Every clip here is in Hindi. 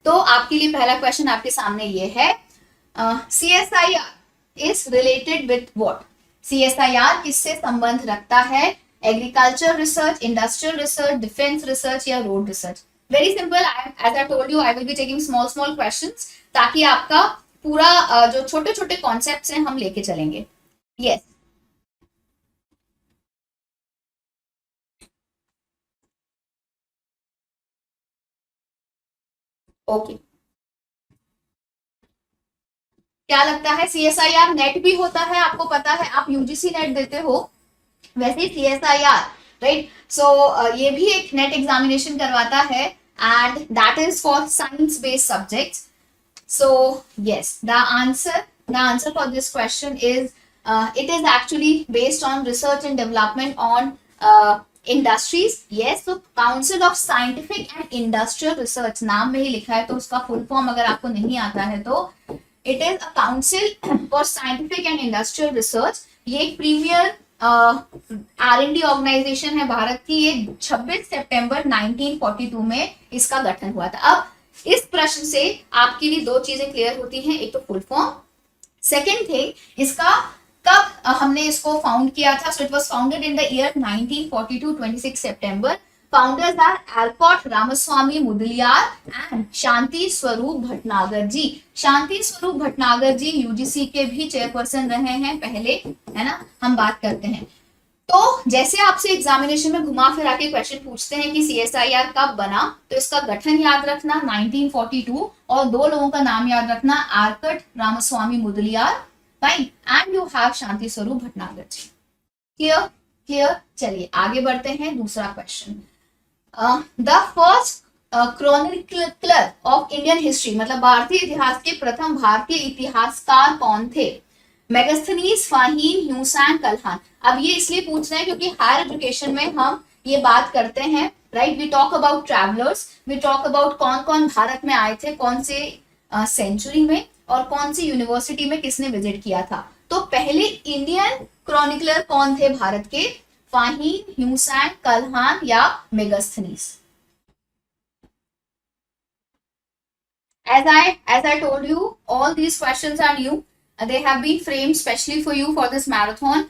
तो आपके लिए पहला क्वेश्चन आपके सामने ये है, CSIR is related with what? CSIR किससे संबंध रखता है? Agriculture research, industrial research, defence research या road research? Very simple, as I told you I will be taking small small questions ताकि आपका पूरा जो छोटे छोटे कॉन्सेप्ट्स हैं हम लेके चलेंगे. Yes, okay. क्या लगता है? CSIR नेट भी होता है, आपको पता है, आप UGC नेट देते हो, वैसे ही CSIR, राइट? सो ये भी एक नेट एग्जामिनेशन करवाता है and that is for science based subjects. So yes, the answer for this question is it is actually based on research and development on industries. Yes, so Council of Scientific and Industrial Research नाम में ही लिखा है, तो उसका फुल फॉर्म अगर आपको नहीं आता है तो it is a council for scientific and industrial research. ये एक प्रीमियर R&D ऑर्गेनाइजेशन है भारत की. ये 26 सितंबर 1942 में इसका गठन हुआ था. अब इस प्रश्न से आपके लिए दो चीजें क्लियर होती हैं, एक तो फुल फॉर्म, सेकेंड थिंग इसका कब हमने इसको फाउंड किया था. So it was founded in the year 1942, 26 सितंबर. Founders are Arcot Ramaswamy Mudaliar and Shanti Swarup Bhatnagar ji. Shanti Swarup Bhatnagar ji UGC के भी चेयरपर्सन रहे हैं पहले, है ना. हम बात करते हैं तो जैसे आपसे एग्जामिनेशन में घुमा फिरा के क्वेश्चन पूछते हैं कि CSIR कब बना, तो इसका गठन याद रखना 1942 और दो लोगों का नाम याद रखना, Arcot Ramaswamy Mudaliar, fine, and you have Shanti Swarup Bhatnagar ji. Clear? Clear. चलिए आगे बढ़ते हैं. दूसरा question, the first chronicler of Indian history, मतलब भारतीय इतिहास के प्रथम भारतीय इतिहासकार कौन थे? मेगास्थनीज, फाहीम, ह्यूसैन, कल्हान. अब ये इसलिए पूछ रहे हैं क्योंकि हायर एजुकेशन में हम ये बात करते हैं, right? We talk about travellers, we talk about कौन कौन भारत में आए थे, कौन से सेंचुरी में और कौन सी यूनिवर्सिटी में किसने विजिट किया था. तो पहले इंडियन क्रॉनिकलर कौन थे भारत के? फाहीम, ह्यूसैन, कल्हान या Megasthenes? As I told you, all these questions are new. They have been framed specially for you for this marathon.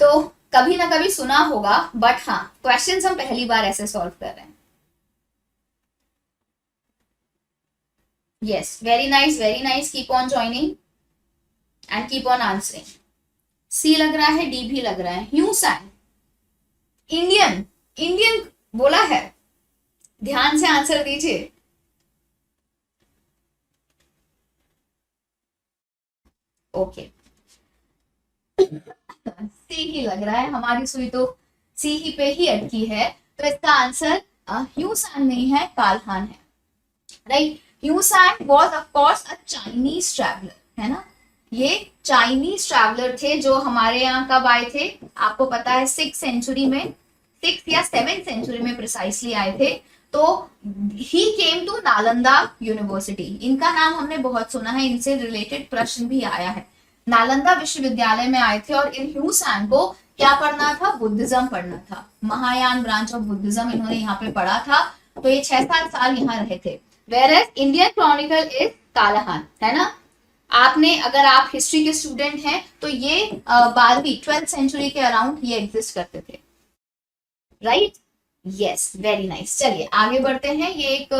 तो कभी ना कभी सुना होगा, बट हाँ क्वेश्चंस हम पहली बार ऐसे सॉल्व कर रहे हैं. Yes, very nice, very nice. Keep on joining and keep on answering. C लग रहा है, डी भी लग रहा है. ह्यूसैन इंडियन, इंडियन बोला है, ध्यान से आंसर दीजिए. ओके, सी ही लग रहा है, हमारी सुई तो सी ही पे ही अटकी है. तो इसका आंसर ह्यूसैन नहीं है, काल्हान है, right? Hiuen was of course a Chinese traveller, है ना. ये चाइनीज ट्रैवलर थे जो हमारे यहाँ कब आए थे, आपको पता है 6th सेंचुरी में, 6th या 7th सेंचुरी में प्रिसाइसली आए थे. तो ही केम टू नालंदा यूनिवर्सिटी. इनका नाम हमने बहुत सुना है, इनसे रिलेटेड प्रश्न भी आया है. नालंदा विश्वविद्यालय में आए थे और इन ह्यूसैन को क्या पढ़ना था? बुद्धिज्म पढ़ना था. महायान ब्रांच ऑफ बुद्धिज्म इन्होंने यहाँ पे पढ़ा था. तो ये 6-7 साल यहाँ रहे थे. वेयरएज इंडियन क्रॉनिकल इज काल्हान, है ना. आपने, अगर आप हिस्ट्री के स्टूडेंट हैं तो ये 12वीं 12th सेंचुरी के अराउंड ये एग्जिस्ट करते थे, राइट? Yes, very nice. चलिए आगे बढ़ते हैं. ये एक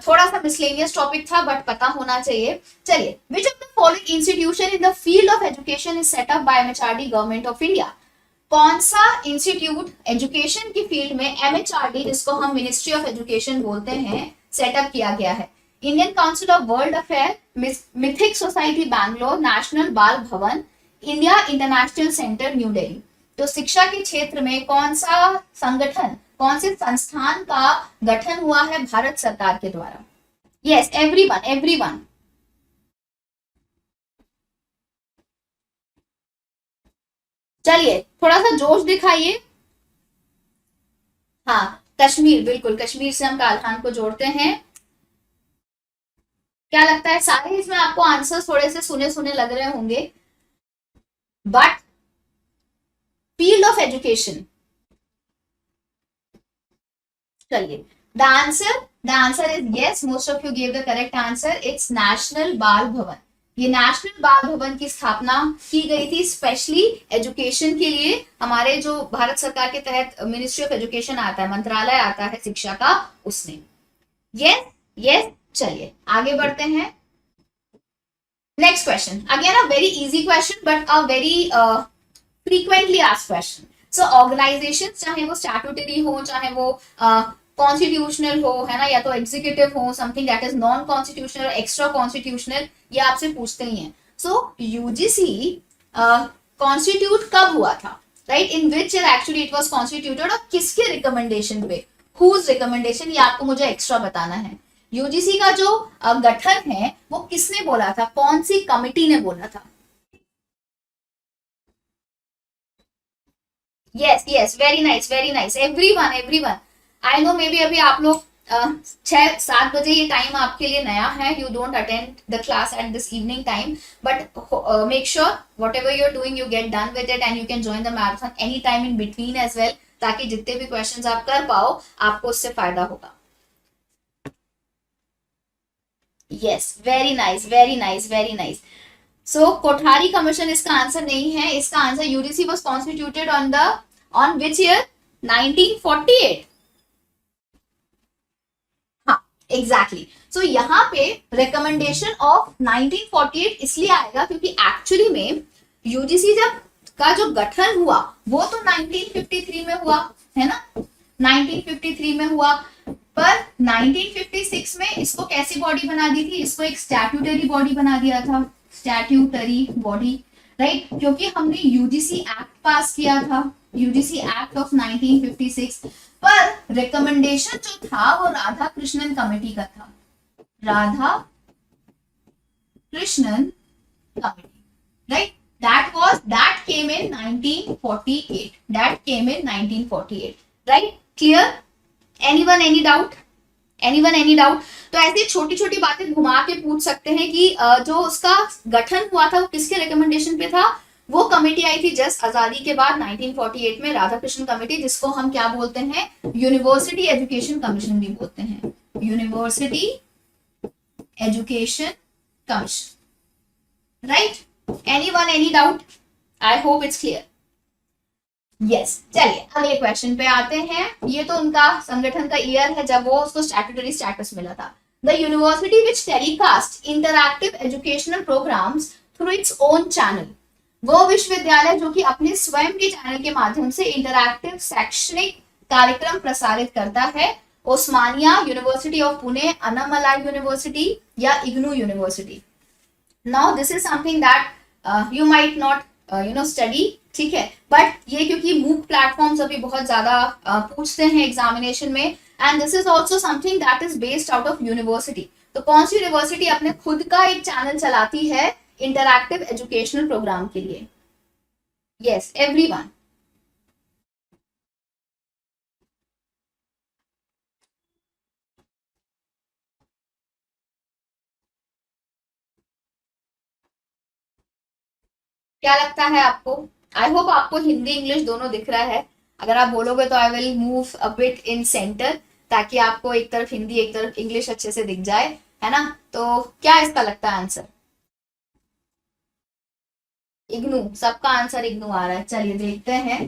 थोड़ा सा मिसलेनियस टॉपिक था बट पता होना चाहिए. चलिए, which of the following institution in the field of education is set up by MHRD government of India? कौन सा इंस्टीट्यूट एजुकेशन की फील्ड में MHRD, जिसको हम मिनिस्ट्री ऑफ एजुकेशन बोलते हैं, सेटअप किया गया है? Indian council of world affair, mythic society Bangalore, national बाल भवन, India international centre new Delhi. तो शिक्षा के क्षेत्र में कौन सा संगठन, कौन से संस्थान का गठन हुआ है भारत सरकार के द्वारा? Yes, everyone, everyone. चलिए थोड़ा सा जोश दिखाइए. हाँ, कश्मीर, बिल्कुल, कश्मीर से हम काल्हान को जोड़ते हैं. क्या लगता है, सारे इसमें आपको आंसर थोड़े से सुने सुने लग रहे होंगे, बट फील्ड ऑफ एजुकेशन, चलिए the answer the answer is yes, most of you give the correct answer, it's national बाल भवन। ये नेशनल बाल भवन की स्थापना की गई थी स्पेशली एजुकेशन के लिए। हमारे जो भारत सरकार के तहत मिनिस्ट्री ऑफ एजुकेशन आता है, मंत्रालय आता है शिक्षा का, उसने। यस यस, चलिए आगे बढ़ते हैं। Next question, again a very easy question but a very frequently asked question. So organisation, चाहे वो स्टैट्यूटरी हो, चाहे वो कॉन्स्टिट्यूशनल हो, है ना, या तो एग्जीक्यूटिव हो, something that is non constitutional, extra constitutional, ये आपसे पूछते ही हैं। सो यूजीसी कॉन्स्टिट्यूट कब हुआ था, right, in which year actually it was constituted, और किसके रिकमेंडेशन पे, हुज रिकमेंडेशन, ये आपको मुझे एक्स्ट्रा बताना है। यूजीसी का जो गठन है वो किसने बोला था, कौन सी कमिटी ने बोला था? Yes yes, very nice very nice, everyone everyone. I know may be अभी आप लोग 6-7 बजे, ये टाइम आपके लिए नया है, you don't attend the class at this evening time, but make sure whatever you are doing you get done with it, and you can join the marathon any time in between as well, ताकि जितने भी क्वेश्चंस आप कर पाओ आपको उससे फायदा होगा। Yes, very nice very nice very nice. So Kothari commission इसका आंसर नहीं है, इसका answer UGC was constituted on which year, 1948। हाँ एग्जैक्टली। सो यहाँ पे रिकमेंडेशन ऑफ 1948 इसलिए आएगा क्योंकि एक्चुअली में यूजीसी जब का जो गठन हुआ वो तो 1953 में हुआ, है ना, 1953 में हुआ, पर 1956 में इसको कैसी बॉडी बना दी थी, इसको एक स्टैट्यूटरी बॉडी बना दिया था, स्टैट्यूटरी बॉडी, राइट, क्योंकि हमने यूजीसी एक्ट पास किया था, यूजीसी एक्ट ऑफ 1956, पर रिकमेंडेशन जो था वो राधा कृष्णन कमेटी का था, Radha Krishnan committee, right, that came in 1948, that came in 1948, right, clear, anyone any doubt, anyone any doubt? तो ऐसी छोटी छोटी बातें घुमा के पूछ सकते हैं कि जो उसका गठन हुआ था वो किसके रिकमेंडेशन पे था। वो कमेटी आई थी जस्ट आजादी के बाद 1948 में, राधा कृष्ण कमेटी, जिसको हम क्या बोलते हैं, यूनिवर्सिटी एजुकेशन कमीशन भी बोलते हैं, university education commission, right, anyone any doubt? I hope it's clear. Yes, चलिए अगले क्वेश्चन पे आते हैं। ये तो उनका संगठन का ईयर है जब वो उसको स्टैट्यूटरी स्टेटस मिला था। The university which telecast interactive educational programmes through its own channel, वो विश्वविद्यालय जो कि अपने स्वयं के चैनल के माध्यम से इंटरैक्टिव शैक्षणिक कार्यक्रम प्रसारित करता है, Osmania university of Pune, Annamalai university या IGNOU university. Now this is something that you might not study, ठीक है, बट ये क्योंकि मूक प्लेटफॉर्म्स अभी बहुत ज्यादा पूछते हैं एग्जामिनेशन में, and this is also something that is based out of university. तो कौन सी यूनिवर्सिटी अपने खुद का एक चैनल चलाती है इंटरैक्टिव एजुकेशनल प्रोग्राम के लिए? Yes everyone. क्या लगता है आपको? आई होप आपको हिंदी इंग्लिश दोनों दिख रहा है। अगर आप बोलोगे तो I will move a bit in centre, ताकि आपको एक तरफ हिंदी एक तरफ इंग्लिश अच्छे से दिख जाए, है ना। तो क्या इसका लगता है आंसर? इग्नू, सबका आंसर इग्नू आ रहा है। चलिए देखते हैं।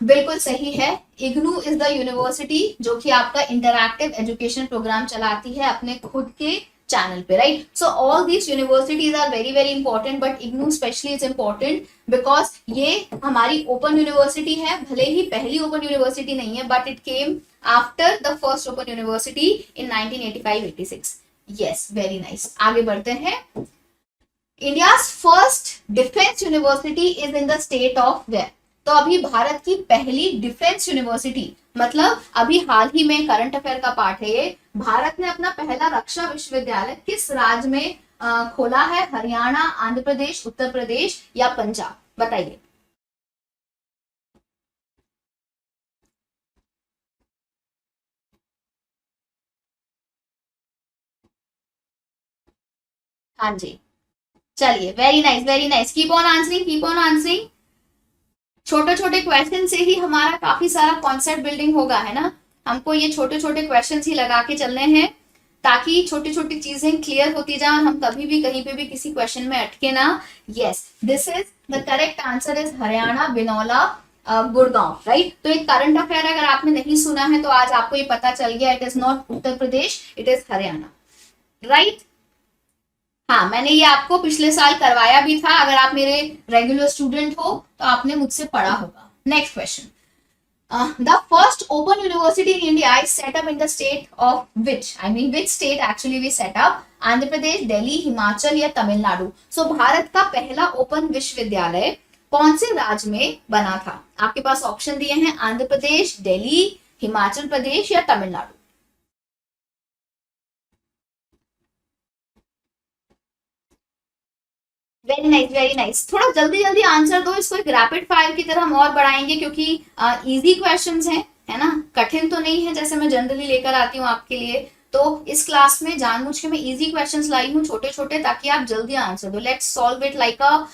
बिल्कुल सही है, इग्नू इज द यूनिवर्सिटी जो कि आपका इंटरैक्टिव एजुकेशन प्रोग्राम चलाती है अपने खुद के चैनल पे, right. So all these universities are very very important, but IGNOU specially is important because ये हमारी ओपन यूनिवर्सिटी है, भले ही पहली ओपन यूनिवर्सिटी नहीं है, but it came after the first open university in 1985-86। Yes, very nice. आगे बढ़ते हैं। India's first defence university is in the state of where. तो अभी भारत की पहली डिफेंस यूनिवर्सिटी, मतलब अभी हाल ही में करंट अफेयर का पार्ट है ये, भारत ने अपना पहला रक्षा विश्वविद्यालय किस राज्य में खोला है? हरियाणा, आंध्र प्रदेश, उत्तर प्रदेश या पंजाब? बताइए। हाँ जी, चलिए, very nice very nice, keep on answering, keep on answering. छोटे छोटे क्वेश्चन से ही हमारा काफी सारा कॉन्सेप्ट बिल्डिंग होगा, है ना। हमको ये छोटे छोटे क्वेश्चंस ही लगा के चलने हैं ताकि छोटी छोटी चीजें क्लियर होती जाए और हम कभी भी कहीं पे भी किसी क्वेश्चन में अटके ना। Yes, this is the correct answer is Haryana, बिनौला, गुड़गांव, राइट। तो एक करंट अफेयर अगर आपने नहीं सुना है तो आज आपको ये पता चल गया, it is not Uttar Pradesh, it is Haryana, right. हाँ, मैंने ये आपको पिछले साल करवाया भी था, अगर आप मेरे रेगुलर स्टूडेंट हो तो आपने मुझसे पढ़ा होगा। Next question, the first open university in India is set up in the state of which state actually we set up? Andhra Pradesh, Delhi, Himachal या तमिलनाडु। सो भारत का पहला ओपन विश्वविद्यालय कौन से राज्य में बना था? आपके पास ऑप्शन दिए हैं, आंध्र प्रदेश, दिल्ली, हिमाचल प्रदेश या Tamil Nadu. Very nice, very nice. थोड़ा जल्दी जल्दी आंसर दो, इसको एक रैपिड फायर की तरह हम और बढ़ाएंगे क्योंकि इजी क्वेश्चंस हैं, है ना, कठिन तो नहीं है जैसे मैं जनरली लेकर आती हूँ आपके लिए। तो इस क्लास में जानबूझ के मैं इजी क्वेश्चंस लाई हूँ, छोटे छोटे, ताकि आप जल्दी आंसर दो। Let's solve it like a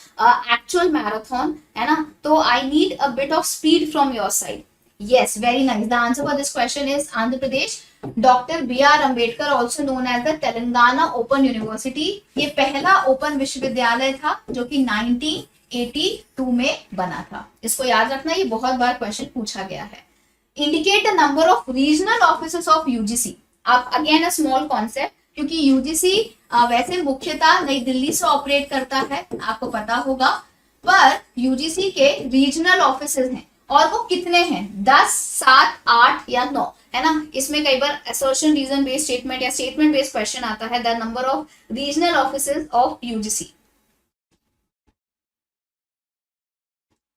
actual marathon, है ना। तो I need a bit of speed from your side. Yes, very nice. The answer for this question is Andhra Pradesh. Doctor B R Ambedkar, also known as the Telangana open university, ये पहला ओपन विश्वविद्यालय था जो कि 1982 में बना था। इसको याद रखना, ये बहुत बार क्वेश्चन पूछा गया है। Indicate the number of regional officers of UGC. आप अगेन अ स्मॉल कॉन्सेप्ट, क्योंकि यूजीसी वैसे मुख्यतः नई दिल्ली से ऑपरेट करता है, आपको पता होगा, पर यूजीसी के रीजनल ऑफिसर्स हैं और वो कितने हैं? 10, 7, 8 या 9, है ना। इसमें कई बार असर्शन रीजन बेस्ड स्टेटमेंट या स्टेटमेंट बेस्ड क्वेश्चन आता है। The number of regional officers of UGC.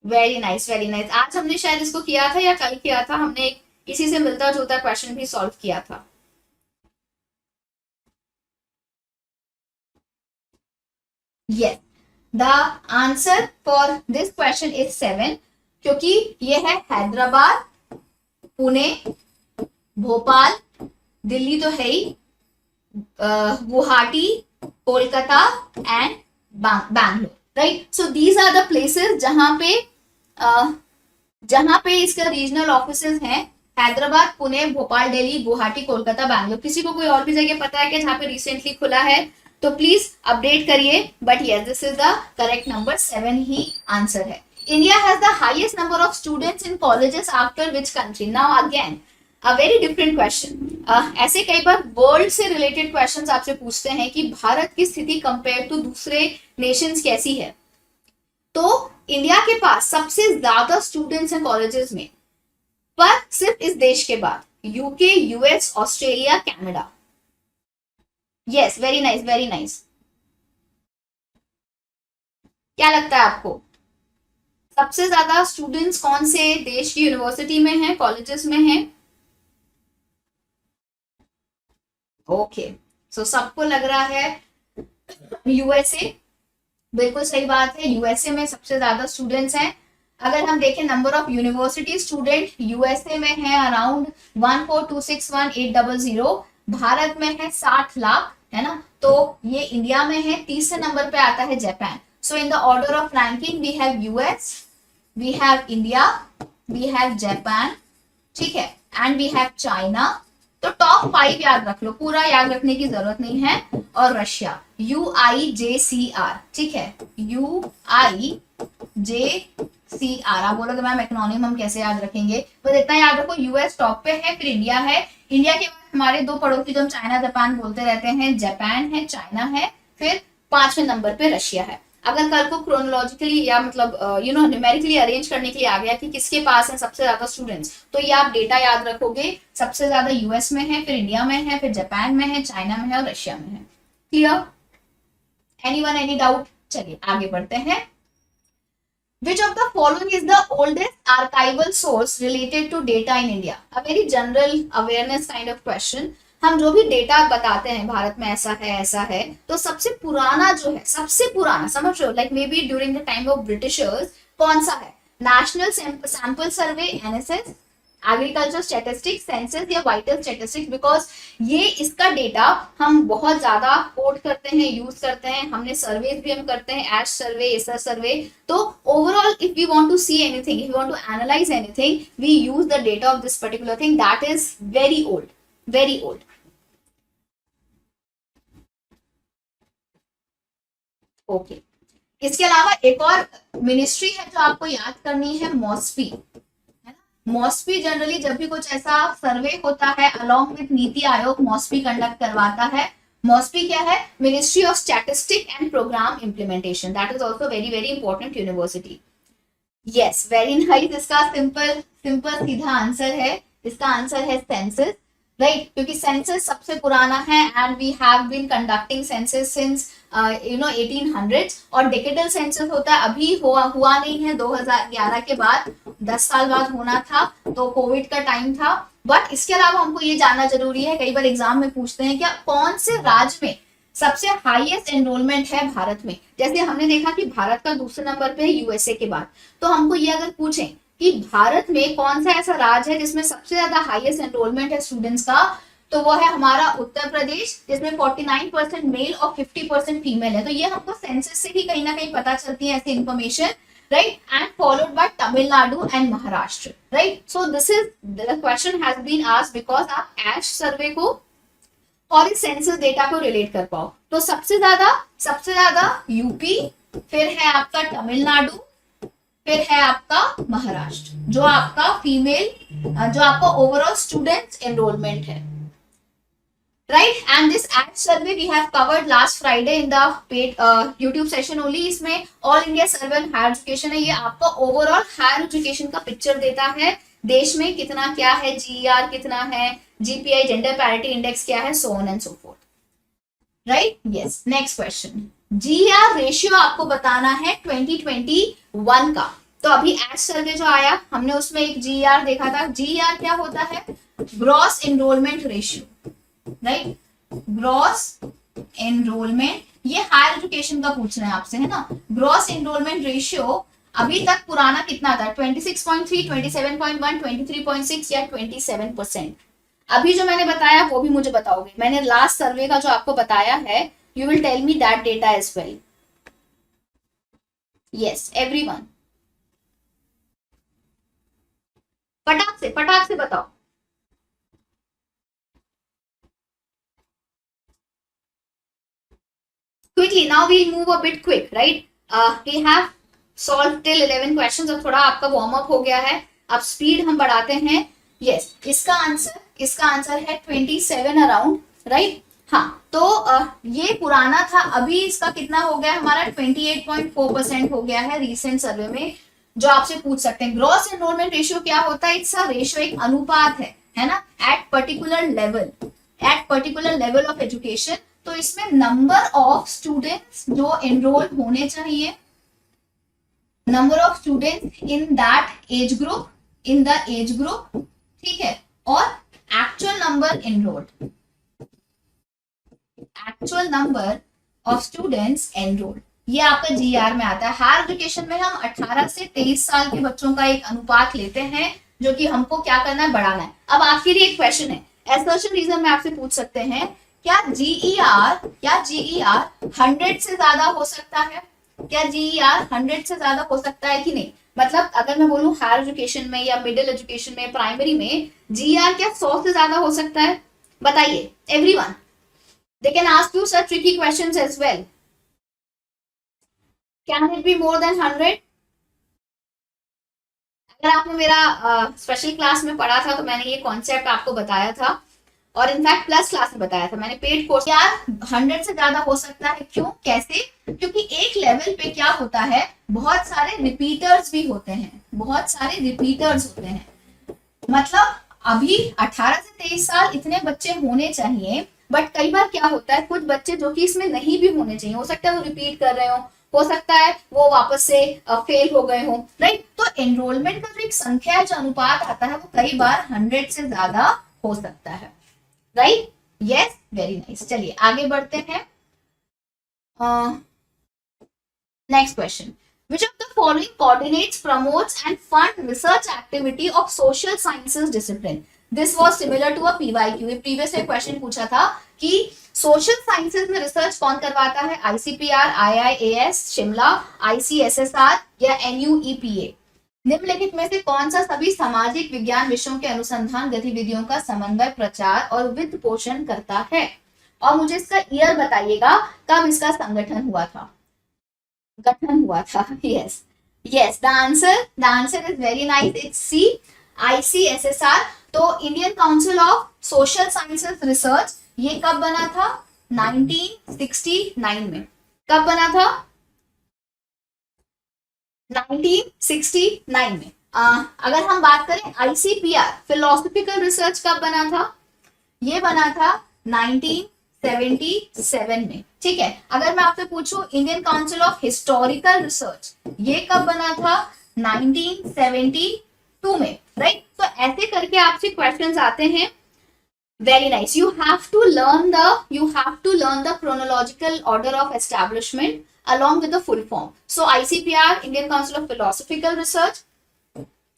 Very nice, very nice. आज हमने शायद इसको किया था या कल किया था, हमने इसी से मिलता जुलता क्वेश्चन भी सॉल्व किया था। Yes, the answer for this question is 7, क्योंकि ये है हैदराबाद, पुणे, भोपाल, दिल्ली तो है ही, Guwahati, Kolkata and Bangalore, right. So these are the places जहां पे इसका रीजनल ऑफिसेज हैं। हैदराबाद, पुणे, भोपाल, दिल्ली, गुवाहाटी, कोलकाता, बैंगलोर। किसी को कोई और भी जगह पता है कि जहां पे रिसेंटली खुला है तो प्लीज अपडेट करिए। But yes, this is the correct number, 7 he answer है। India has the highest number of students in colleges after which country? Now again, a very different question. ऐसे कई बार वर्ल्ड से रिलेटेड क्वेश्चंस आपसे पूछते हैं कि भारत की स्थिति कंपेयर टू दूसरे नेशंस कैसी है। तो इंडिया के पास सबसे ज्यादा स्टूडेंट्स हैं कॉलेजेस में, पर सिर्फ इस देश के बाद, UK, US, Australia, Canada. Yes, very nice, very nice. क्या लगता है आपको सबसे ज्यादा स्टूडेंट्स कौन से देश की यूनिवर्सिटी में हैं, कॉलेजेस में हैं? ओके, सो सबको लग रहा है यूएसए। बिल्कुल सही बात है, यूएसए में सबसे ज्यादा स्टूडेंट्स हैं। अगर हम देखें number of university student, USA में है अराउंड 14261,800, भारत में है 60 लाख, है ना। तो ये इंडिया में है। तीसरे नंबर पे आता है Japan. So in the order of ranking we have US, we have India, we have Japan, ठीक है, and we have China। तो टॉप 5 याद रख लो, पूरा याद रखने की जरूरत नहीं है। और रशिया, UIJCR, ठीक है, UIJCR। आप बोलोगे मैम एक्रोनिम हम कैसे याद रखेंगे? बस इतना याद रखो, यूएस टॉप पे है, फिर इंडिया है, इंडिया के बाद हमारे दो पड़ोसी जो हम चाइना जापान बोलते रहते हैं, जापान है, चाइना है, फिर 5वें नंबर पे रशिया है। अगर कल को क्रोनोलॉजिकली या मतलब न्यूमेरिकली अरेंज करने के लिए आ गया कि किसके पास है सबसे ज्यादा स्टूडेंट्स, तो ये आप डेटा याद रखोगे। सबसे ज्यादा यूएस में है, फिर इंडिया में है, फिर जापान में है, चाइना में है और रशिया में है। क्लियर? Anyone, any doubt? चलिए आगे बढ़ते हैं। Which of the following is the oldest archival source related to data in India? A very general awareness kind of question. हम जो भी डेटा बताते हैं भारत में ऐसा है, तो सबसे पुराना जो है, सबसे पुराना, समझ रहे हो, like may be during the time of Britishers, कौन सा है? National sample survey, NSS, agriculture statistics, census या वाइटल स्टैटिस्टिक्स, बिकॉज ये इसका डेटा हम बहुत ज्यादा कोट करते हैं, यूज करते हैं, हमने सर्वेज भी हम करते हैं, एश सर्वे, एसर सर्वे। तो overall if we want to see anything, if we want to analyse anything, we use the data of this particular thing that is very old, very old. Okay, इसके अलावा एक और मिनिस्ट्री है जो आपको याद करनी है, मॉस्फी, है ना। मॉस्फी जनरली जब भी कुछ ऐसा सर्वे होता है along with NITI Aayog, मॉस्फी conduct करवाता है। मॉस्फी क्या है? Ministry of statistic and programme implementation, that is also very very important university. Yes, very nice. इसका सिंपल सिंपल सीधा आंसर है, इसका आंसर है सेंसस, राइट, क्योंकि सेंसस सबसे पुराना है and we have been conducting census since 1800। और डिजिटल सेंसस होता है, अभी हुआ नहीं है, 2011 के बाद, 10 साल बाद होना था, तो कोविड का टाइम था। बट इसके अलावा हमको ये जानना जरूरी है, कई बार एग्जाम में पूछते हैं, क्या कौन से राज्य में सबसे हाईएस्ट एनरोलमेंट है भारत में। जैसे हमने देखा कि भारत का दूसरे नंबर पे है यूएसए के बाद, तो हमको ये अगर पूछें कि भारत में कौन सा ऐसा राज्य है जिसमें सबसे ज्यादा हाईएस्ट एनरोलमेंट है स्टूडेंट्स का, तो वो है हमारा उत्तर प्रदेश, जिसमें 49% मेल और 50% फीमेल है। तो ये हमको सेंसस से ही कहीं ना कहीं पता चलती है ऐसी information, right, and followed by Tamil Nadu and Maharashtra, right. So this is the question has been asked because आप एश सर्वे को और इस सेंसस डेटा को रिलेट कर पाओ। तो सबसे ज्यादा यूपी, फिर है आपका तमिलनाडु, फिर है आपका महाराष्ट्र, जो आपका फीमेल, जो आपका ओवरऑल स्टूडेंट्स एनरोलमेंट है, राइट। एंड दिस एड survey we have covered last Friday in the paid YouTube session only. इसमें all India survey on higher education है, ये आपको ओवरऑल हायर एजुकेशन का पिक्चर देता है, देश में कितना क्या है, जीईआर कितना है, जीपीआई जेंडर पैरिटी इंडेक्स क्या है, so on and so fourth, right. Yes, next question, GER ratio आपको बताना है 2021 का। तो अभी एज सर्वे जो आया हमने उसमें एक जीईआर देखा था। जीईआर क्या होता है? Gross enrolment ratio, right, gross enrolment, ये हायर एजुकेशन का पूछ रहे हैं आपसे, है ना। ग्रॉस एनरोलमेंट रेशियो अभी तक पुराना कितना था? 26.3, 27.1, 23.6 या 27%। अभी जो मैंने बताया वो भी मुझे बताओगे, मैंने लास्ट सर्वे का जो आपको बताया है, you will tell me that data as well. Yes, everyone. फटाक से बताओ। Quickly, now we'll move a bit quick, right? We have solved till 11 questions. अब थोड़ा आपका वार्म अप हो गया है, अब स्पीड हम बढ़ाते हैं। Yes, इसका आंसर है 27 अराउंड, राइट। हाँ, तो ये पुराना था, अभी इसका कितना हो गया हमारा? 28.4% हो गया है रिसेंट सर्वे में। जो आपसे पूछ सकते हैं ग्रॉस एनरोलमेंट रेशियो क्या होता है? इट्स अ रेशियो, एक अनुपात है ना, at particular level of education. तो इसमें नंबर ऑफ स्टूडेंट्स जो एनरोल होने चाहिए, number of students in that age group, ठीक है, और actual number of students enrolled, ये आपका जीआर में आता है। हायर एजुकेशन में हम 18 से 23 साल के बच्चों का एक अनुपात लेते हैं, जो कि हमको क्या करना है? बढ़ाना है। अब आपके लिए एक क्वेश्चन है, असर्शन रीजन में आपसे पूछ सकते हैं, क्या जीईआर 100 से ज्यादा हो सकता है? क्या जीईआर 100 से ज्यादा हो सकता है कि नहीं? मतलब अगर मैं बोलूं हायर एजुकेशन में या मिडिल एजुकेशन में, प्राइमरी में, जीईआर क्या 100 से ज्यादा हो सकता है? बताइए everyone. They can ask you such tricky questions as well. Can it be more than 100? अगर आपने मेरा स्पेशल क्लास में पढ़ा था तो मैंने ये कॉन्सेप्ट आपको बताया था, और इनफैक्ट प्लस क्लास में बताया था मैंने पेड कोर्स। यार 100 से ज्यादा हो सकता है, क्यों, कैसे? क्योंकि एक लेवल पे क्या होता है, बहुत सारे रिपीटर्स भी होते हैं, मतलब अभी 18 से 23 साल इतने बच्चे होने चाहिए, बट कई बार क्या होता है, कुछ बच्चे जो कि इसमें नहीं भी होने चाहिए, हो सकता है वो रिपीट कर रहे हो सकता है वो वापस से फेल हो गए हो, राइट। तो एनरोलमेंट का जो एक संख्या, जो अनुपात आता है, वो कई बार 100 से ज्यादा हो सकता है, राइट। Yes, very nice. चलिए आगे बढ़ते हैं। Next question, Which of the following coordinates, promotes and fund research activity of social sciences discipline? This was similar to a PYQ. ये previous एक question पूछा था कि social sciences में research कौन करवाता है? ICPR, IIAS, शिमला, ICSSR या NUEPA? निम्नलिखित में से कौन सा सभी सामाजिक विज्ञान विषयों के अनुसंधान गतिविधियों का समन्वय, प्रचार और वित्त पोषण करता है? और मुझे इसका ईयर बताइएगा कब इसका संगठन हुआ था, गठन हुआ था. Yes yes, the answer is very nice, it's C, ICSSR. तो Indian council of social sciences research ये कब बना था? 1969 में. कब बना था? 1969 में. अगर हम बात करें ICPR फिलोसफिकल रिसर्च कब बना था? ये बना था 1977 में. ठीक है. अगर मैं आपसे पूछूं Indian council of historical research ये कब बना था? 1972 में. राइट. तो ऐसे करके आपसे क्वेश्चंस आते हैं. Very nice. You have to learn the chronological order of establishment along with the full form. So ICPR, Indian Council of Philosophical Research,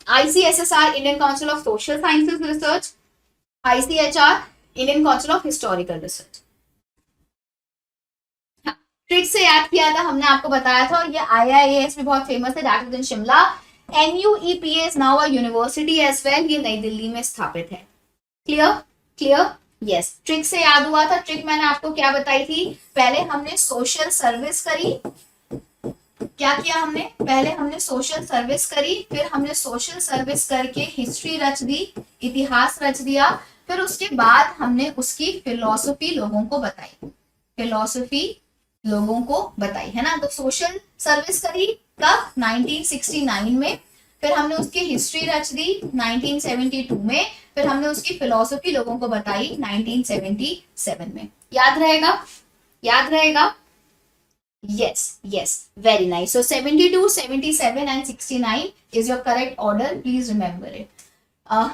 ICSSR, Indian Council of Social Sciences Research, ICHR, Indian Council of Historical Research. Trick से याद किया था हमने, आपको बताया था. और ये IIAS भी बहुत फेमस है, that is in Shimla. NUEPA is now a university as well. ये नई दिल्ली में स्थापित है. क्लियर? यस. ट्रिक से याद हुआ था. ट्रिक मैंने आपको क्या बताई थी? पहले हमने सोशल सर्विस करी. क्या किया हमने? पहले हमने सोशल सर्विस करी, फिर हमने सोशल सर्विस करके हिस्ट्री रच दी, इतिहास रच दिया. फिर उसके बाद हमने उसकी फिलॉसफी लोगों को बताई, है ना. तो सोशल सर्विस करी कब? 1969 में. फिर हमने उसकी हिस्ट्री रच दी 1972 में. फिर हमने उसकी फिलॉसफी लोगों को बताई 1977 में. याद रहेगा? Yes, very nice. So 72, 77 and 69 is your correct order. Please remember it.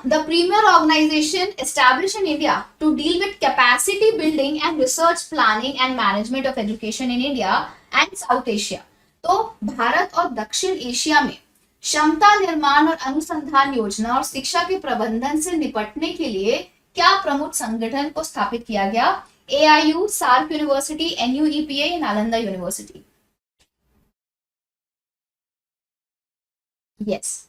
The premier organization established in India to deal with capacity building and research planning and management of education in India and South Asia. तो भारत और दक्षिण एशिया में क्षमता निर्माण और अनुसंधान योजना और शिक्षा के प्रबंधन से निपटने के लिए क्या प्रमुख संगठन को स्थापित किया गया? AIU, सार्क यूनिवर्सिटी, NUEPA या Nalanda university? Yes.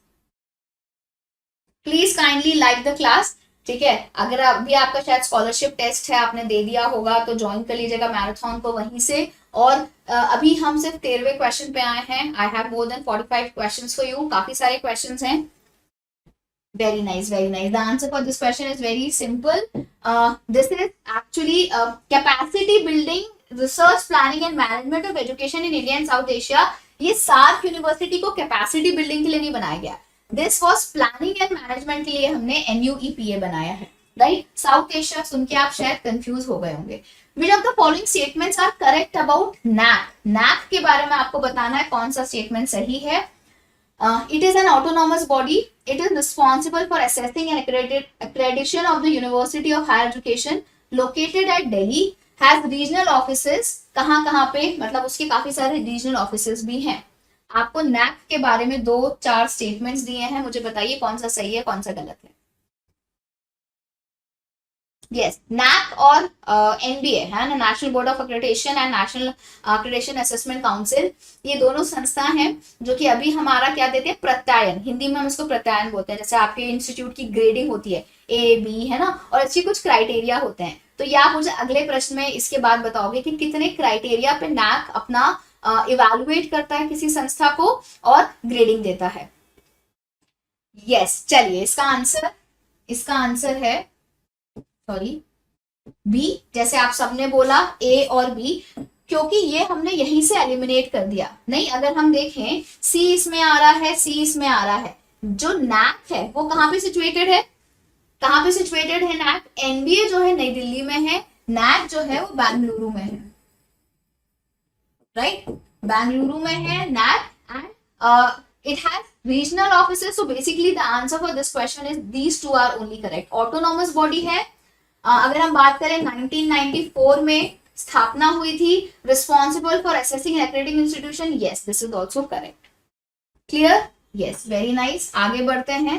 Please kindly like the class. ठीक है. अगर अभी आपका शायद स्कॉलरशिप टेस्ट है, आपने दे दिया होगा, तो ज्वाइन कर लीजिएगा मैराथन को वहीं से. और अभी हम सिर्फ 13वें क्वेश्चन पे आए हैं. I have more than 45 questions for you. काफी सारे क्वेश्चंस हैं. Very nice. The answer for this question is very simple. This is actually capacity building, research planning and management of education in India and South Asia. ये सार्क यूनिवर्सिटी को कैपेसिटी बिल्डिंग के लिए नहीं बनाया गया. This was planning and management के लिए हमने NUEPA बनाया है. राइट. साउथ एशिया सुन के आप शायद कंफ्यूज हो गए होंगे. Which of the following statements are correct about NAAC? NAAC के बारे में आपको बताना है कौन सा स्टेटमेंट सही है. It is an autonomous body. It is responsible for assessing and accreditation of the University of Higher Education located at Delhi. Has regional offices. कहाँ पे? मतलब उसके काफी सारे regional offices भी हैं. आपको NAAC के बारे में 2-4 स्टेटमेंट्स दिए हैं. मुझे बताइए कौन सा सही है, कौन सा गलत है. यस. NAAC और NBA है ना, national board of accreditation and national accreditation assessment council. ये दोनों संस्था हैं जो कि अभी हमारा क्या देते हैं? प्रत्यायन. हिंदी में हम इसको प्रत्यायन बोलते हैं. जैसे आपके इंस्टीट्यूट की ग्रेडिंग होती है A-B, है ना, और अच्छी कुछ क्राइटेरिया होते हैं. तो ये आप मुझे अगले प्रश्न में इसके बाद बताओगे कि कितने क्राइटेरिया पे NAAC अपना इवैल्यूएट करता है किसी संस्था को और ग्रेडिंग देता है. यस. चलिए इसका आंसर है बी. जैसे आप सबने बोला A और B, क्योंकि ये हमने यहीं से एलिमिनेट कर दिया. नहीं, अगर हम देखें C इसमें आ रहा है, C इसमें आ रहा है. जो NAAC है वो कहाँ पे सिचुएटेड है? NAAC? NBA जो है नई दिल्ली में है. NAAC जो है वो बेंगलुरु में है. राइट. बेंगलुरु में है NAAC and it has regional offices. So basically the answer for this question is these two are only correct. Autonomous body है. अगर हम बात करें 1994 में स्थापना हुई थी. Responsible for assessing accrediting institution. Yes, this is also correct. Clear? Yes, very nice. आगे बढ़ते हैं।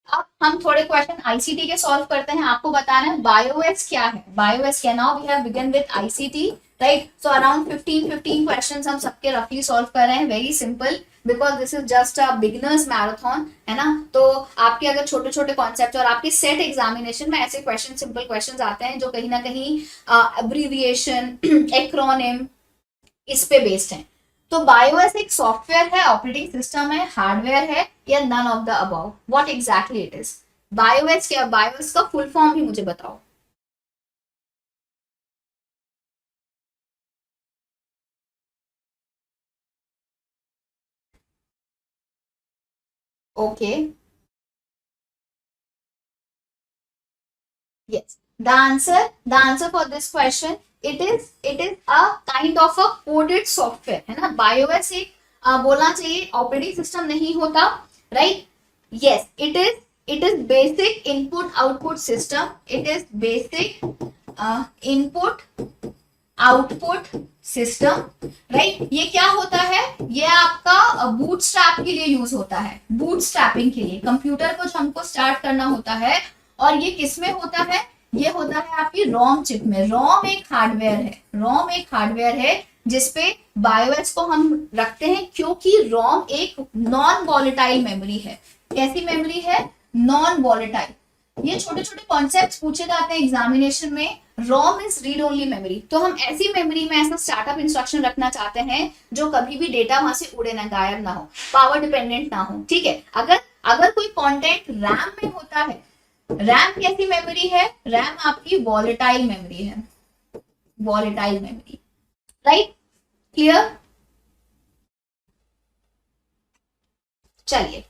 अब हम थोड़े क्वेश्चन आईसीटी के सॉल्व करते हैं। आपको बताना है बायोएस क्या है। बायोएस क्या? Now we have begun with ICT, right? So around 15 questions हम सबके रफली सॉल्व कर रहे हैं। Very simple, because this is just a beginners marathon, है ना? तो आपके अगर छोटे छोटे कॉन्सेप्ट और आपके सेट एग्जामिनेशन में ऐसे क्वेश्चन, सिंपल क्वेश्चन आते हैं जो कहीं ना कहीं एब्रीविएशन, एक्रोनिम, इस पे बेस्ड है। तो बायोएस एक सॉफ्टवेयर है, ऑपरेटिंग सिस्टम है, हार्डवेयर है, या none of the above? What exactly it is? BIOS क्या? बायोएस का फुल फॉर्म भी मुझे बताओ। Okay, yes, the answer for this question, it is a kind of a coded software, है ना? बायोएस एक बोलना चाहिए ऑपरेटिंग सिस्टम नहीं होता, right? Yes, it is basic input output system. It is basic input output system, right? ये क्या होता है? ये आपका बूटस्ट्रैप के लिए यूज होता है, बूटस्ट्रैपिंग के लिए। कंप्यूटर को जो हमको स्टार्ट करना होता है, और ये किस में होता है? ये होता है आपकी रोम चिप में। रोम एक हार्डवेयर है, रोम एक हार्डवेयर है जिसपे बायोएस को हम रखते हैं, क्योंकि रोम एक नॉन वॉलेटाइल मेमोरी है। कैसी मेमोरी है? Non volatile. ये छोटे छोटे कॉन्सेप्ट्स पूछे जाते हैं एग्जामिनेशन में। रोम इज रीड ओनली मेमोरी। तो हम ऐसी मेमोरी में ऐसा स्टार्टअप इंस्ट्रक्शन रखना चाहते हैं जो कभी भी डेटा वहां से उड़े ना, गायब ना हो, पावर डिपेंडेंट ना हो, ठीक है? अगर अगर कोई कंटेंट रैम में होता है, रैम कैसी मेमोरी है? रैम आपकी वॉलेटाइल मेमोरी है, वॉलेटाइल मेमोरी, राइट? क्लियर? चलिए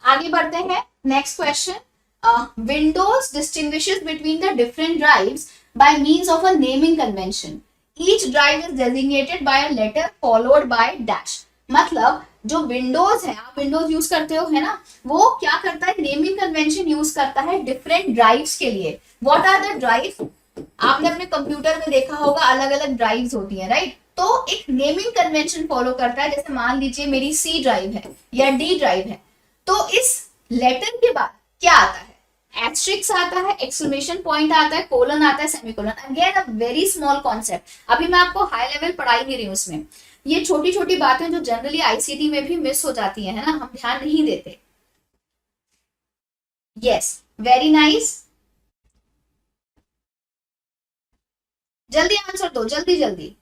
आगे बढ़ते हैं। Next question, Windows distinguishes between the different drives by means of a naming convention. Each drive is designated by a letter followed by dash. मतलब जो विंडोज है, आप विंडोज यूज करते हो, है ना? वो क्या करता है? नेमिंग कन्वेंशन यूज करता है डिफरेंट ड्राइव्स के लिए। What are the drive? आपने अपने कंप्यूटर में देखा होगा, अलग अलग ड्राइव्स होती है, राइट? तो एक नेमिंग कन्वेंशन फॉलो करता है। जैसे मान लीजिए मेरी सी ड्राइव है या डी ड्राइव है, तो इस लेटर के बाद क्या आता है? एस्ट्रिक्स आता है, एक्सक्लेमेशन पॉइंट आता है, कोलन आता है, semicolon. Again a very small concept. अभी मैं आपको हाई लेवल पढ़ाई नहीं रही हूँ उसमें। ये छोटी छोटी बातें जो जनरली आईसीटी में भी मिस हो जाती है ना, हम ध्यान नहीं देते। Yes, very nice. जल्दी आंसर दो, जल्दी जल्दी।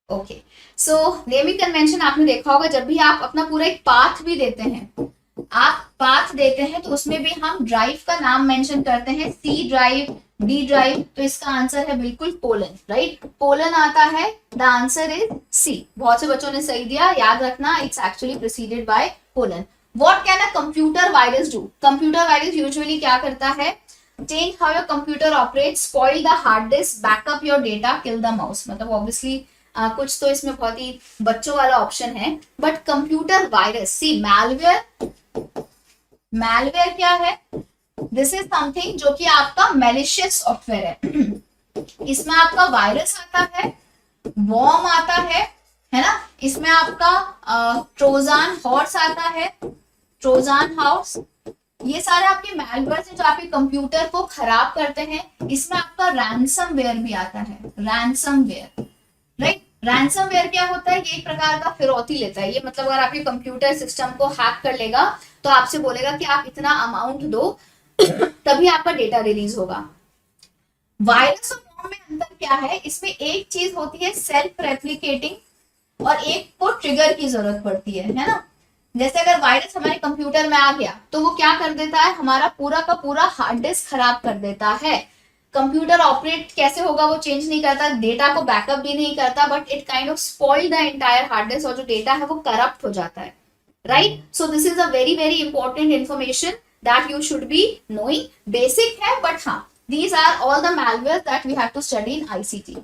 ओके, सो नेमिंग कन्वेंशन आपने देखा होगा, जब भी आप अपना पूरा एक पाथ भी देते हैं, आप पाथ देते हैं, तो उसमें भी हम ड्राइव का नाम मेंशन करते हैं, सी ड्राइव, डी ड्राइव। तो इसका आंसर है बिल्कुल पोलन, राइट? पोलन आता है, द आंसर इज सी। बहुत से बच्चों ने सही दिया, याद रखना, it's actually preceded by pollen. What can a computer virus do? Computer virus usually क्या करता है? Change how your computer operate, spoil the hard disk, backup your data, kill the mouse. मतलब ऑब्वियसली कुछ तो इसमें बहुत ही बच्चों वाला ऑप्शन है, but computer virus, C malware, malware क्या है? दिस इज समथिंग जो कि आपका मैलिशियस सॉफ्टवेयर है। इसमें आपका वायरस आता है, वॉर्म आता है ना? इसमें आपका ट्रोजन हॉर्स आता है, ट्रोजन हाउस। ये सारे आपके मैलवेयर हैं जो आपके कंप्यूटर को खराब करते हैं। इसमें आपका रैंसमवेयर भी आता है, रैंसमवेयर, राइट? रैंसमवेयर क्या होता है? ये एक प्रकार का फिरौती लेता है। ये मतलब अगर आपके कंप्यूटर सिस्टम को हैक कर लेगा, तो आपसे बोलेगा कि आप इतना अमाउंट दो, तभी आपका डेटा रिलीज होगा। वायरस और वॉर्म में अंतर क्या है? इसमें एक चीज होती है सेल्फ रेप्लिकेटिंग, और एक को ट्रिगर की जरूरत पड़ती है ना? जैसे अगर वायरस हमारे कंप्यूटर में आ गया, तो वो क्या कर देता है? हमारा पूरा का पूरा हार्ड डिस्क खराब कर देता है। कंप्यूटर ऑपरेट कैसे होगा वो चेंज नहीं करता, डेटा को बैकअप भी नहीं करता, but it kind of spoil the entire hard disk, और जो डेटा है वो करप्ट हो जाता है, right? So this is a very very important information that you should be knowing. Basic है, बट हाँ, these are all the malwares that we have to study in ICT.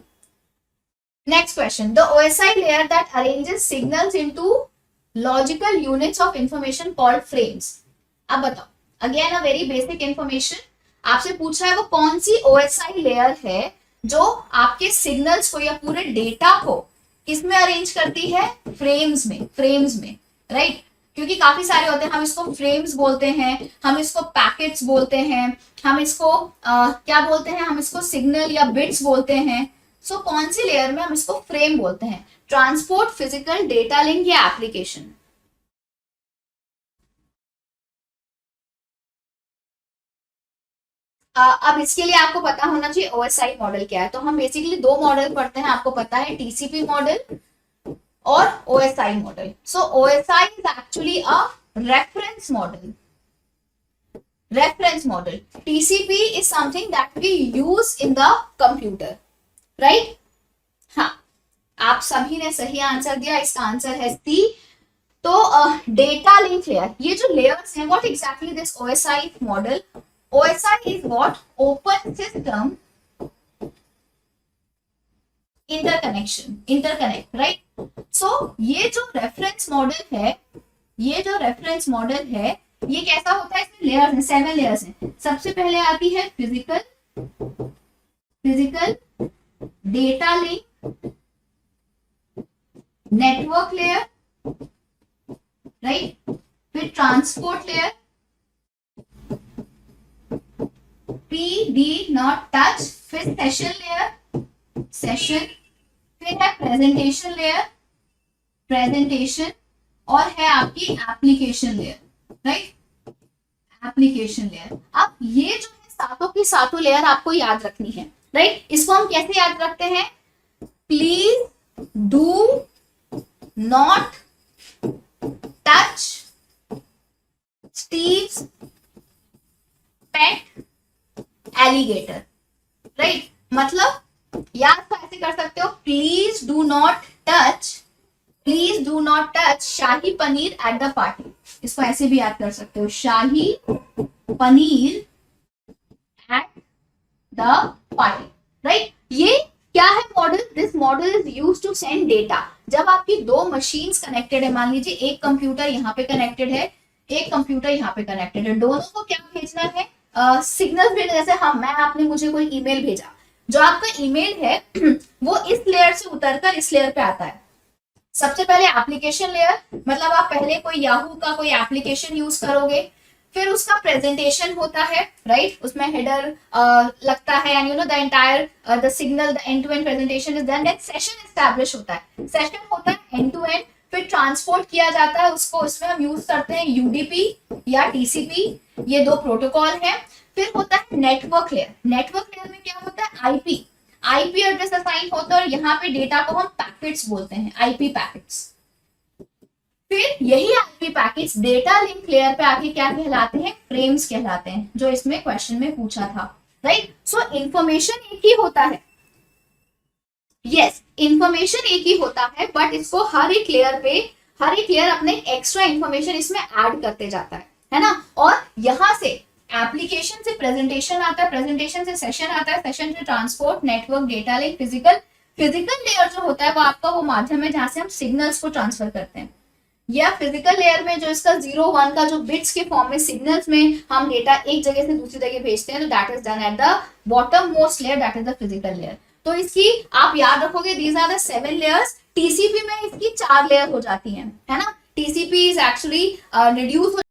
Next question, the OSI layer that arranges signals into logical units of information called frames. अब बताओ, again a very basic information. आपसे पूछा है वो कौन सी OSI लेयर है जो आपके सिग्नल्स को या पूरे डेटा को किसमें अरेंज करती है, फ्रेम्स में, फ्रेम्स में, राइट। क्योंकि काफी सारे होते हैं, हम इसको फ्रेम्स बोलते हैं, हम इसको पैकेट्स बोलते हैं, हम इसको क्या बोलते हैं, हम इसको सिग्नल या बिट्स बोलते हैं। सो कौन सी लेयर में हम इसको फ्रेम बोलते हैं, ट्रांसपोर्ट, फिजिकल, डेटा लिंक या एप्लीकेशन। अब इसके लिए आपको पता होना चाहिए OSI मॉडल क्या है। तो हम बेसिकली दो मॉडल पढ़ते हैं, आपको पता है, TCP मॉडल और OSI model. So OSI is actually a reference model, reference model. TCP is something that we use in the computer, right. हाँ, आप सभी ने सही आंसर दिया, इसका आंसर है सी। तो डेटा लिंक लेयर, ये जो लेयर्स हैं, what exactly this OSI model, OSI is what? Open system interconnection, interconnect, right? So ये जो रेफरेंस मॉडल है, ये जो रेफरेंस मॉडल है, ये कैसा होता है, इसमें लेयर्स हैं, 7 लेयर्स हैं। सबसे पहले आती है physical, physical data link, network layer, right, फिर ट्रांसपोर्ट लेयर, PD नॉट टच, फिर सेशन लेयर, सेशन, फिर है प्रेजेंटेशन लेयर, प्रेजेंटेशन, और है आपकी application layer, right, application layer. अब ये जो है सातों की सातों लेयर आपको याद रखनी है, राइट। इसको हम कैसे याद रखते हैं, please do not touch Steve's pet alligator, right. मतलब याद तो ऐसे कर सकते हो, please do not touch, please do not touch shahi paneer at the party. इसको ऐसे भी याद कर सकते हो, shahi paneer at the party, right. ये क्या है model, this model is use to send data. जब आपकी दो मशीन्स कनेक्टेड है, मान लीजिए एक कंप्यूटर यहाँ पे कनेक्टेड है, एक कंप्यूटर यहाँ पे कनेक्टेड है, दोनों को क्या भेजना है, सिग्नल भेजना। जैसे आपने मुझे कोई ईमेल भेजा, जो आपका ईमेल है वो इस लेयर से उतरकर इस लेयर पे आता है। सबसे पहले एप्लीकेशन लेयर, मतलब आप पहले कोई याहू का कोई एप्लीकेशन यूज करोगे, फिर उसका प्रेजेंटेशन होता है, राइट, उसमें हेडर लगता है, and you know the entire the signal, the end to end presentation is done. Then session establish होता है, सेशन होता है एंड टू एंड, फिर ट्रांसपोर्ट किया जाता है उसको, उसमें हम यूज करते हैं UDP या TCP, ये दो प्रोटोकॉल है। फिर होता है नेटवर्क लेयर, नेटवर्क लेयर में क्या होता है, IP एड्रेस असाइन होता है, और यहाँ पे डेटा को हम पैकेट्स बोलते हैं, IP पैकेट्स। फिर यही IP packets data link layer पे आके क्या कहलाते हैं, फ्रेम्स कहलाते हैं, जो इसमें क्वेश्चन में पूछा था, राइट। सो इंफॉर्मेशन एक ही होता है, यस, इंफॉर्मेशन एक ही होता है, बट इसको हर एक लेयर पे, हर एक लेयर अपने एक्स्ट्रा इंफॉर्मेशन इसमें ऐड करते जाता है ना। और यहां से एप्लीकेशन से प्रेजेंटेशन आता है, प्रेजेंटेशन से सेशन आता है, सेशन से transport, network, data link, physical. Physical layer जो होता है वो आपका वो माध्यम है जहां से हम सिग्नल्स को ट्रांसफर करते हैं, या फिजिकल लेयर में जो इसका 0 1 का जो बिट्स के फॉर्म में सिग्नल्स में हम डेटा एक जगह से दूसरी जगह भेजते हैं, तो that is done at the bottom most layer, that is the physical layer. तो इसकी आप याद रखोगे, these are the 7 layers. TCP में इसकी 4 लेयर हो जाती हैं, है ना। TCP is actually reduce